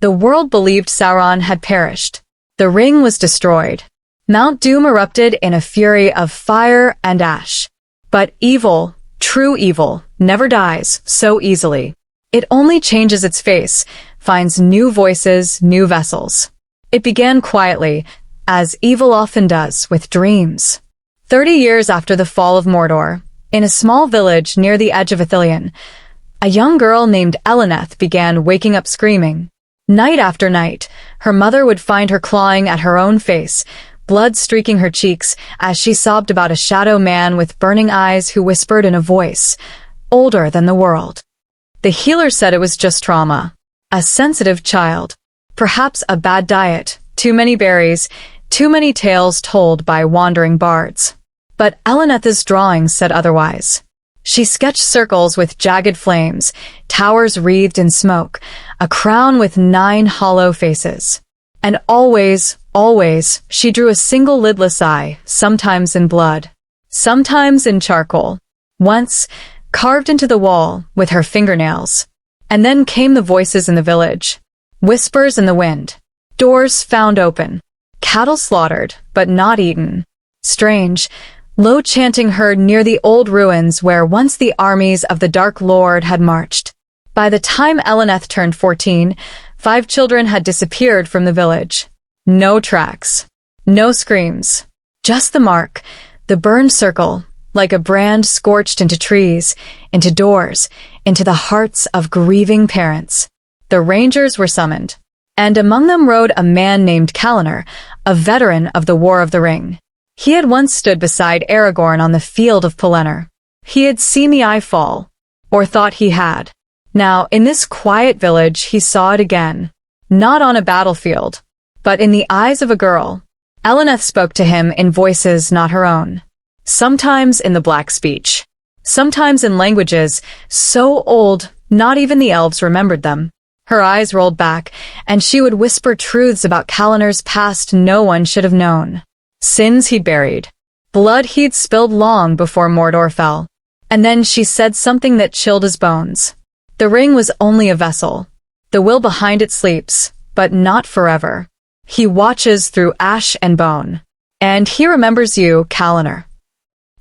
The world believed Sauron had perished. The ring was destroyed. Mount Doom erupted in a fury of fire and ash. But evil, true evil, never dies so easily. It only changes its face, finds new voices, new vessels. It began quietly, as evil often does, with dreams. 30 years after the fall of Mordor, in a small village near the edge of Ithilien, a young girl named Eleneth began waking up screaming. Night after night, her mother would find her clawing at her own face, blood streaking her cheeks as she sobbed about a shadow man with burning eyes who whispered in a voice, older than the world. The healer said it was just trauma. A sensitive child. Perhaps a bad diet, too many berries, too many tales told by wandering bards. But Eleneth's drawings said otherwise. She sketched circles with jagged flames, towers wreathed in smoke, a crown with 9 hollow faces. And always, she drew a single lidless eye, sometimes in blood, sometimes in charcoal. Once, carved into the wall with her fingernails. And then came the voices in the village. Whispers in the wind. Doors found open. Cattle slaughtered, but not eaten. Strange, low chanting heard near the old ruins where once the armies of the Dark Lord had marched. By the time Eleneth turned 14, 5 children had disappeared from the village. No tracks. No screams. Just the mark, the burned circle, like a brand scorched into trees, into doors, into the hearts of grieving parents. The rangers were summoned, and among them rode a man named Calaner, a veteran of the War of the Ring. He had once stood beside Aragorn on the field of Pelennor. He had seen the eye fall, or thought he had. Now, in this quiet village, he saw it again. Not on a battlefield, but in the eyes of a girl. Eleneth spoke to him in voices not her own. Sometimes in the black speech. Sometimes in languages so old, not even the elves remembered them. Her eyes rolled back, and she would whisper truths about Calaner's past no one should have known. Sins he'd buried. Blood he'd spilled long before Mordor fell. And then she said something that chilled his bones. The ring was only a vessel. The will behind it sleeps, but not forever. He watches through ash and bone. And he remembers you, Calaner.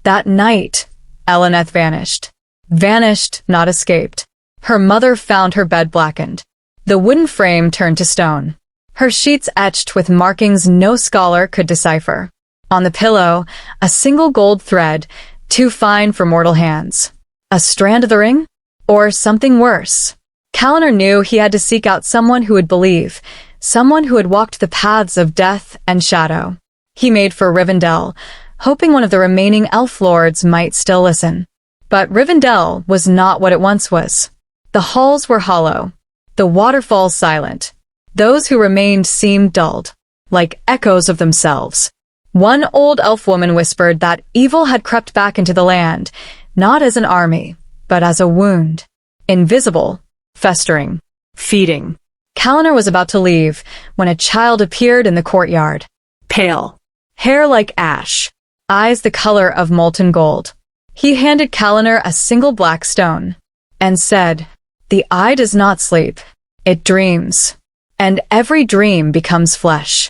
That night, Eleneth vanished. Vanished, not escaped. Her mother found her bed blackened. The wooden frame turned to stone. Her sheets etched with markings no scholar could decipher. On the pillow, a single gold thread, too fine for mortal hands. A strand of the ring? Or something worse? Calaner knew he had to seek out someone who would believe, someone who had walked the paths of death and shadow. He made for Rivendell, hoping one of the remaining elf lords might still listen. But Rivendell was not what it once was. The halls were hollow, the waterfalls silent. Those who remained seemed dulled, like echoes of themselves. One old elf woman whispered that evil had crept back into the land, not as an army, but as a wound. Invisible, festering, feeding. Calaner was about to leave when a child appeared in the courtyard. Pale, hair like ash, eyes the color of molten gold. He handed Calaner a single black stone and said, "The eye does not sleep. It dreams, and every dream becomes flesh."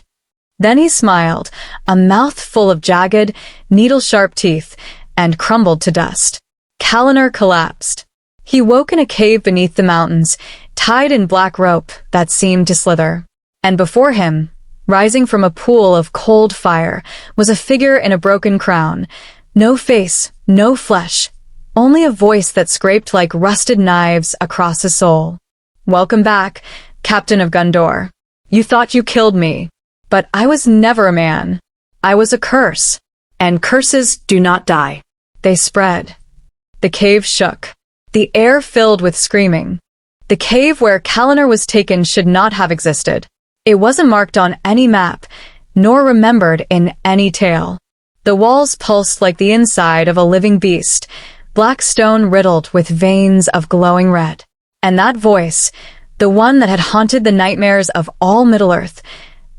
Then he smiled, a mouth full of jagged, needle-sharp teeth, and crumbled to dust. Calaner collapsed. He woke in a cave beneath the mountains, tied in black rope that seemed to slither. And before him, rising from a pool of cold fire, was a figure in a broken crown. No face, no flesh, only a voice that scraped like rusted knives across his soul. "Welcome back, Captain of Gondor. You thought you killed me, but I was never a man. I was a curse, and curses do not die. They spread." The cave shook. The air filled with screaming. The cave where Calaner was taken should not have existed. It wasn't marked on any map, nor remembered in any tale. The walls pulsed like the inside of a living beast, black stone riddled with veins of glowing red. And that voice, the one that had haunted the nightmares of all Middle-earth,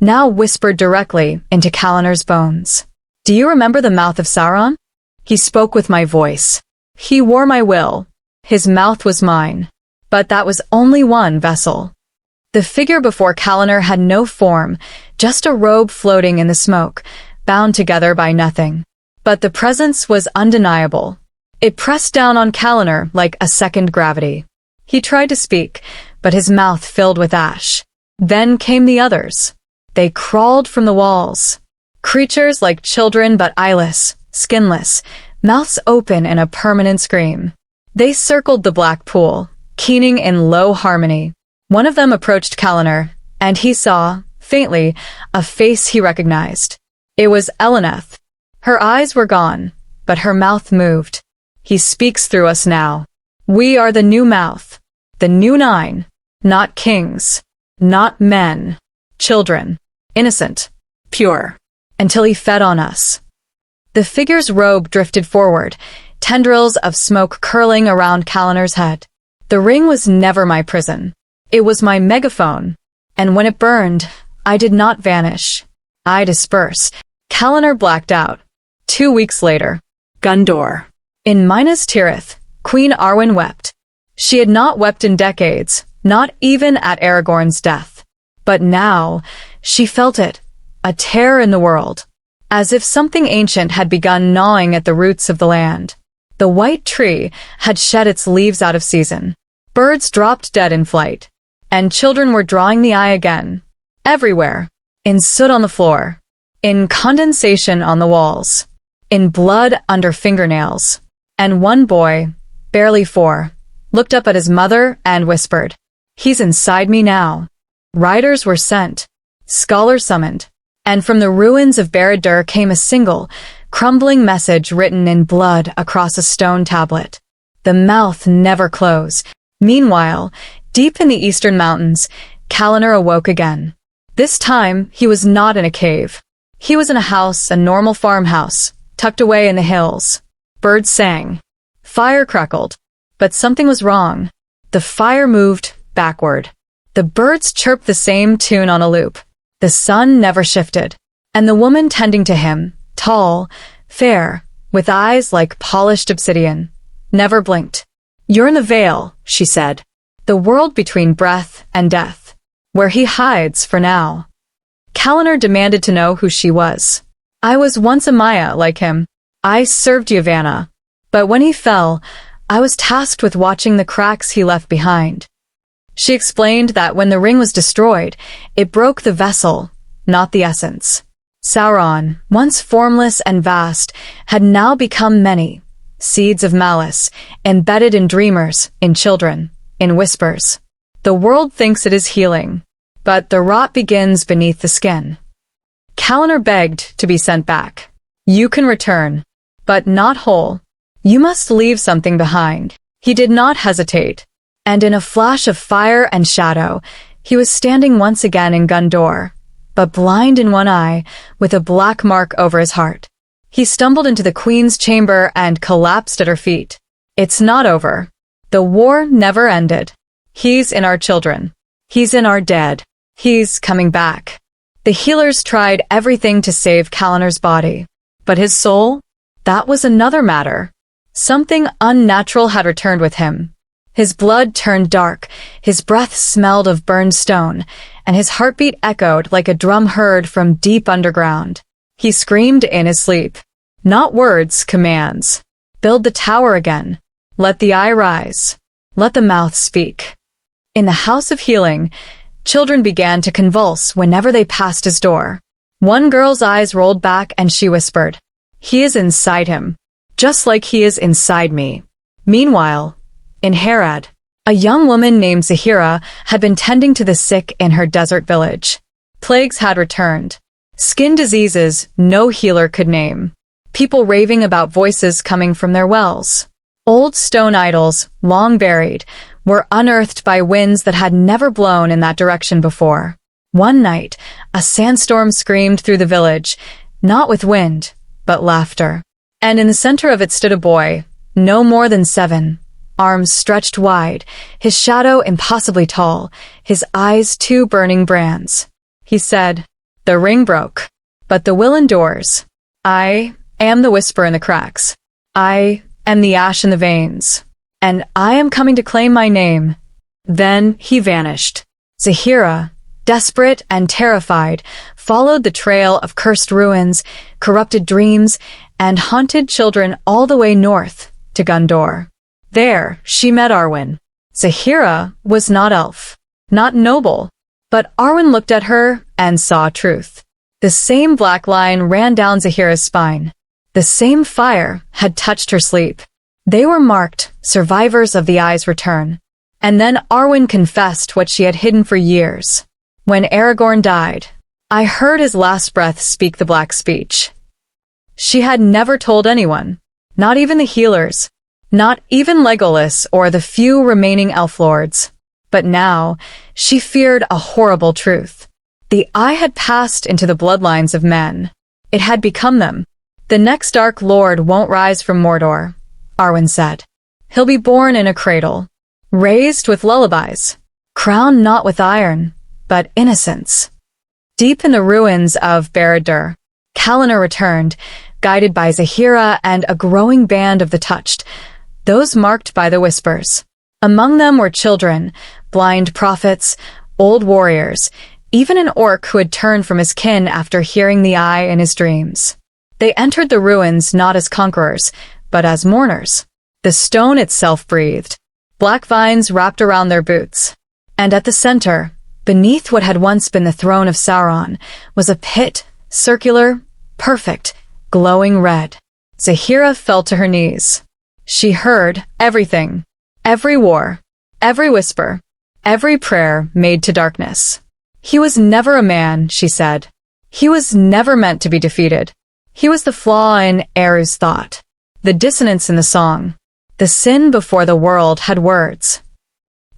now whispered directly into Calaner's bones. "Do you remember the mouth of Sauron? He spoke with my voice. He wore my will. His mouth was mine. But that was only one vessel. The figure before Kaliner had no form, just a robe floating in the smoke, bound together by nothing. But the presence was undeniable. It pressed down on Kaliner like a second gravity. He tried to speak, but his mouth filled with ash. Then came the others. They crawled from the walls. Creatures like children but eyeless, skinless, mouths open in a permanent scream. They circled the black pool, keening in low harmony. One of them approached Kaliner, and he saw, faintly, a face he recognized. It was Eleneth. Her eyes were gone, but her mouth moved. He speaks through us now. We are the new mouth, the new nine, not kings, not men, children, innocent, pure, until he fed on us. The figure's robe drifted forward, tendrils of smoke curling around Kaliner's head. The ring was never my prison. It was my megaphone, and when it burned, I did not vanish. I dispersed. Kaliner blacked out. 2 weeks later, Gondor. In Minas Tirith, Queen Arwen wept. She had not wept in decades, not even at Aragorn's death. But now, she felt it, a tear in the world, as if something ancient had begun gnawing at the roots of the land. The white tree had shed its leaves out of season. Birds dropped dead in flight, and children were drawing the eye again. Everywhere. In soot on the floor. In condensation on the walls. In blood under fingernails. And one boy, barely 4, looked up at his mother and whispered, "He's inside me now." Riders were sent. Scholars summoned. And from the ruins of Barad-dûr came a single, crumbling message written in blood across a stone tablet. The mouth never closed. Meanwhile, deep in the eastern mountains, Kaliner awoke again. This time, he was not in a cave. He was in a house, a normal farmhouse, tucked away in the hills. Birds sang. Fire crackled. But something was wrong. The fire moved backward. The birds chirped the same tune on a loop. The sun never shifted. And the woman tending to him, tall, fair, with eyes like polished obsidian, never blinked. "You're in the Vale," she said. "The world between breath and death, where he hides for now." Kaliner demanded to know who she was. "I was once a Maya like him. I served Yavanna. But when he fell, I was tasked with watching the cracks he left behind." She explained that when the ring was destroyed, it broke the vessel, not the essence. Sauron, once formless and vast, had now become many. Seeds of malice, embedded in dreamers, in children, in whispers. The world thinks it is healing, but the rot begins beneath the skin. Kaliner begged to be sent back. "You can return, but not whole. You must leave something behind." He did not hesitate, and in a flash of fire and shadow, he was standing once again in Gondor, but blind in one eye, with a black mark over his heart. He stumbled into the queen's chamber and collapsed at her feet. "It's not over. The war never ended. He's in our children. He's in our dead. He's coming back." The healers tried everything to save Kaliner's body. But his soul? That was another matter. Something unnatural had returned with him. His blood turned dark, his breath smelled of burned stone, and his heartbeat echoed like a drum heard from deep underground. He screamed in his sleep. Not words, commands. "Build the tower again. Let the eye rise. Let the mouth speak." In the house of healing, children began to convulse whenever they passed his door. One girl's eyes rolled back and she whispered, "He is inside him, just like he is inside me." Meanwhile, in Harad, a young woman named Zahira had been tending to the sick in her desert village. Plagues had returned. Skin diseases no healer could name. People raving about voices coming from their wells. Old stone idols, long buried, were unearthed by winds that had never blown in that direction before. One night, a sandstorm screamed through the village, not with wind, but laughter. And in the center of it stood a boy, no more than 7, arms stretched wide, his shadow impossibly tall, his eyes 2 burning brands. He said, "The ring broke, but the will endures. I am the whisper in the cracks. I am the ash in the veins. And I am coming to claim my name." Then he vanished. Zahira, desperate and terrified, followed the trail of cursed ruins, corrupted dreams, and haunted children all the way north to Gondor. There, she met Arwen. Zahira was not elf, not noble, but Arwen looked at her and saw truth. The same black line ran down Zahira's spine. The same fire had touched her sleep. They were marked survivors of the Eye's return. And then Arwen confessed what she had hidden for years. When Aragorn died, I heard his last breath speak the black speech. She had never told anyone, not even the healers, not even Legolas or the few remaining elf lords. But now, she feared a horrible truth. The Eye had passed into the bloodlines of men. It had become them. The next Dark Lord won't rise from Mordor, Arwen said. He'll be born in a cradle, raised with lullabies, crowned not with iron, but innocence. Deep in the ruins of Barad-dûr, Calanar returned, guided by Zahira and a growing band of the Touched, those marked by the Whispers. Among them were children, blind prophets, old warriors, even an orc who had turned from his kin after hearing the Eye in his dreams. They entered the ruins not as conquerors, but as mourners. The stone itself breathed. Black vines wrapped around their boots. And at the center, beneath what had once been the throne of Sauron, was a pit, circular, perfect, glowing red. Zahira fell to her knees. She heard everything. Every war, every whisper, every prayer made to darkness. He was never a man, she said. He was never meant to be defeated. He was the flaw in Eru's thought, the dissonance in the song. The sin before the world had words.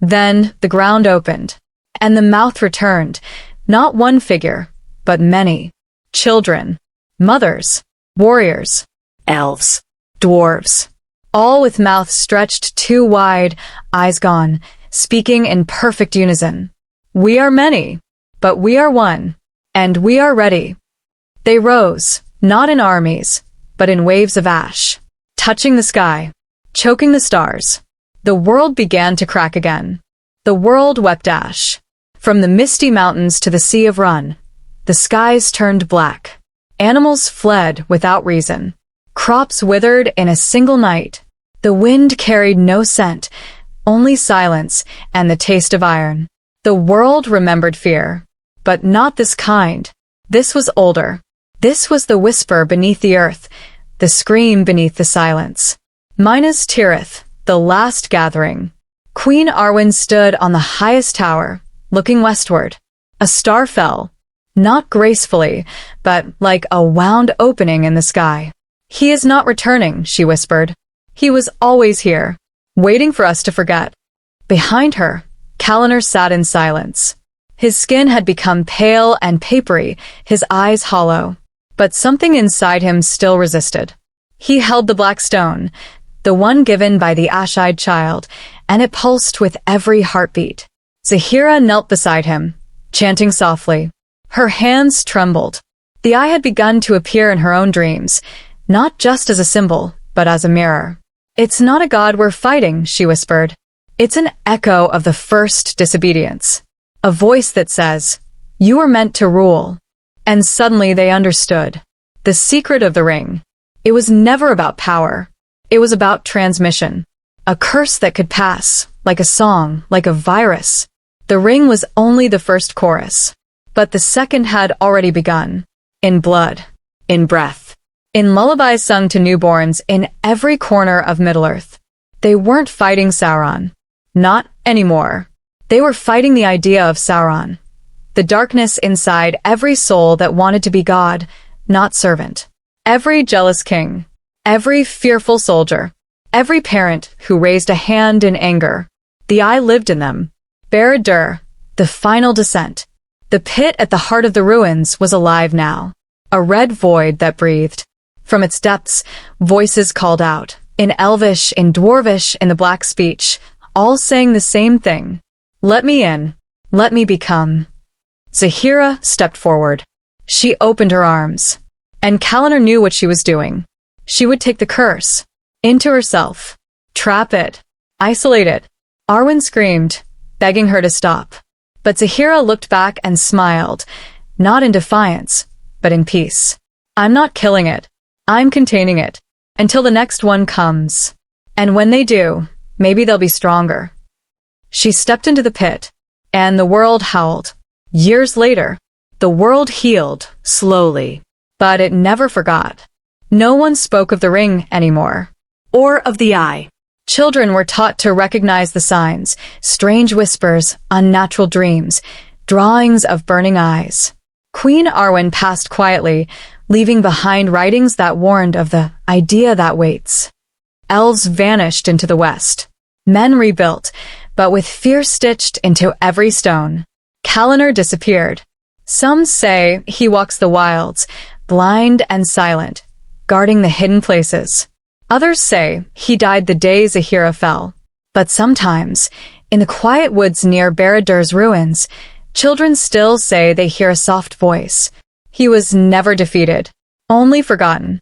Then the ground opened, and the mouth returned, not one figure, but many. Children, mothers, warriors, elves, dwarves, all with mouths stretched too wide, eyes gone, speaking in perfect unison. We are many, but we are one, and we are ready. They rose, not in armies, but in waves of ash, touching the sky, choking the stars. The world began to crack again. The world wept ash. From the misty mountains to the sea of Run, the skies turned black. Animals fled without reason. Crops withered in a single night. The wind carried no scent, only silence and the taste of iron. The world remembered fear, but not this kind. This was older. This was the whisper beneath the earth, the scream beneath the silence. Minas Tirith, the last gathering. Queen Arwen stood on the highest tower, looking westward. A star fell, not gracefully, but like a wound opening in the sky. He is not returning, she whispered. He was always here, waiting for us to forget. Behind her, Calanar sat in silence. His skin had become pale and papery, his eyes hollow. But something inside him still resisted. He held the black stone, the one given by the ash-eyed child, and it pulsed with every heartbeat. Zahira knelt beside him, chanting softly. Her hands trembled. The Eye had begun to appear in her own dreams, not just as a symbol, but as a mirror. It's not a god we're fighting, she whispered. It's an echo of the first disobedience. A voice that says, you were meant to rule. And suddenly they understood. The secret of the ring. It was never about power. It was about transmission. A curse that could pass, like a song, like a virus. The ring was only the first chorus. But the second had already begun. In blood. In breath. In lullabies sung to newborns in every corner of Middle-earth. They weren't fighting Sauron. Not anymore. They were fighting the idea of Sauron. The darkness inside every soul that wanted to be God, not servant. Every jealous king. Every fearful soldier. Every parent who raised a hand in anger. The Eye lived in them. Barad-dûr, the final descent. The pit at the heart of the ruins was alive now. A red void that breathed. From its depths, voices called out. In Elvish, in Dwarvish, in the Black speech, all saying the same thing. Let me in. Let me become. Zahira stepped forward. She opened her arms. And Calanar knew what she was doing. She would take the curse. Into herself. Trap it. Isolate it. Arwen screamed, begging her to stop. But Zahira looked back and smiled, not in defiance, but in peace. I'm not killing it. I'm containing it. Until the next one comes. And when they do, maybe they'll be stronger. She stepped into the pit, and the world howled. Years later, the world healed, slowly. But it never forgot. No one spoke of the ring anymore. Or of the eye. Children were taught to recognize the signs, strange whispers, unnatural dreams, drawings of burning eyes. Queen Arwen passed quietly, leaving behind writings that warned of the idea that waits. Elves vanished into the west. Men rebuilt, but with fear stitched into every stone. Kalanor disappeared. Some say he walks the wilds, blind and silent, guarding the hidden places. Others say he died the day Zahira fell. But sometimes, in the quiet woods near Baradur's ruins, children still say they hear a soft voice. He was never defeated, only forgotten.